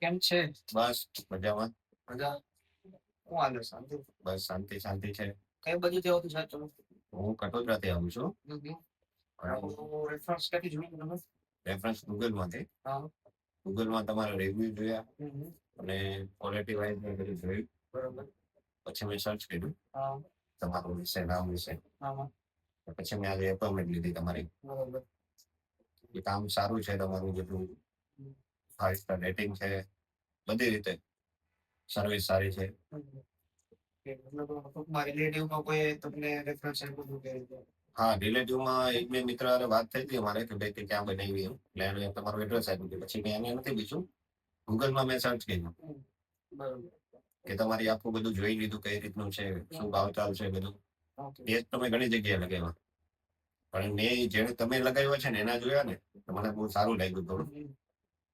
કેમ છે? બસ મજામાં. મજા? હું હાલે શાંતિ? બસ શાંતિ શાંતિ છે. કઈ બાજુથી આવો છો સાહેબ તમે? હું કટોદરાથી આવું છું. આપણું રેફરન્સ ક્યાંથી જોયું તમે? રેફરન્સ ગૂગલમાંથી. હા. ગૂગલમાં તમારા રિવ્યુ જોયા હમ. અને ક્વોલિટી વાઇઝ મેં બધું જોયું. બરોબર. પછી મેં સર્ચ કર્યું હા. તમારું વિશે, નામ વિશે. હા. પછી મેં આજે એપોઇન્ટમેન્ટ લીધી તમારી. બરોબર. એ કામ સારું છે તમારું, જેટલું 5 સ્ટાર રેટિંગ છે, બધી રીતે સર્વિસ સારી છે. ટૂંકમાં રિલેટિવમાં કોઈ તમને રેફરન્સ આપ્યું હતું કે રીતે? હા, રિલેટિવમાં એક બે મિત્ર હારે વાત થઈ હતી અમારે કે ભાઈ તે ક્યાં બનાવી એમ, એટલે એને તમારું એડ્રેસ આપ્યું હતું. પછી મેં એને નથી પૂછ્યું, ગૂગલમાં મેં સર્ચ કર્યું બરોબર. કે તમારી આખું બધું જોઈ લીધું, કઈ રીતનું છે, શું ભાવતાલ છે બધું. ટેસ્ટ તમે ઘણી જગ્યાએ લગાવ્યા, પણ મેં જેને તમે લગાવ્યા છે ને એના જોયા ને તો મને બહુ સારું લાગ્યું થોડું,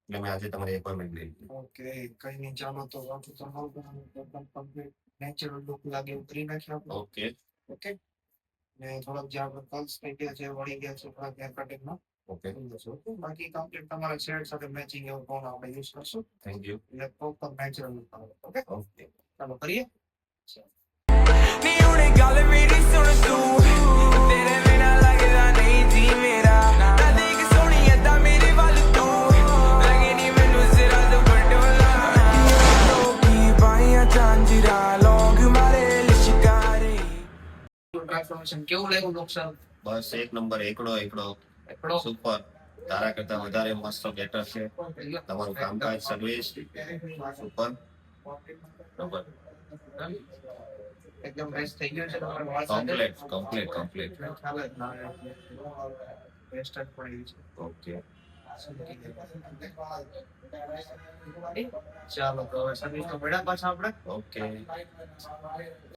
એટલે મેં આજે તમારી એપોઇન્ટમેન્ટ લઈ લીધી. ઓકે, કઈ નહીં, ચાલો તો તમારું નેચરલ લુક લાગે એવું કરી નાખ્યું આપણે. ઓકે ઓકે, ને થોડાક જે આપણે કર્લ્સ થઈ ગયા છે, વળી ગયા છે, થોડાક હેર કટિંગમાં. ઓકે, બાકી કમ્પ્લીટ તમારા શેડ સાથે મેચિંગ એવું કોણ આપણે યુઝ કરશું. Thank you. એટલે પ્રોપર નેચરલ લુક આવે. ઓકે ઓકે, ચાલો કરીએ. ਨੀ ਉਹਨੇ ਗੱਲ ਮੇਰੀ ਸੁਣ ਤੂੰ ਤੇਰੇ ਬਿਨਾ ਲੱਗਦਾ ਨਹੀਂ ਜੀ ਮੇਰਾ ਨਾ ਦੇਖ ਸੋਹਣੀ ਏਦਾਂ ਮੇਰੇ ਵੱਲ ਤੂੰ ਲੱਗੇ ਨੀ ਮੈਨੂੰ ਜ਼ਰਾ ਦੁਪੱਟੋਲਾ ਲੋਕੀ ਬਾਈਆਂ ਝਾਂਜਰਾ ਲੋਗ ਮਾਰੇ ਲਿਸ਼ਕਾਰੇ ટ્રાન્સફોર્મેશન કેવું લાગ્યું ડોક્ટર? બસ એક નંબર, એકડો એકડો સુપર. તારા કરતા વધારે મસ્ત બેટર છે. તમારું કામકાજ, સર્વિસ સુપર. બરોબર, એકદમ ફ્રેશ થઈ ગયો છે તમારો વાળ સાથે? કમ્પ્લીટ. ખ્યાલ જ ના આવે. વેસ્ટ જ પડી છે. ઓકે, ચાલો તો હવે સર્વિસ તો પડ્યા પાછા આપણે. ઓકે.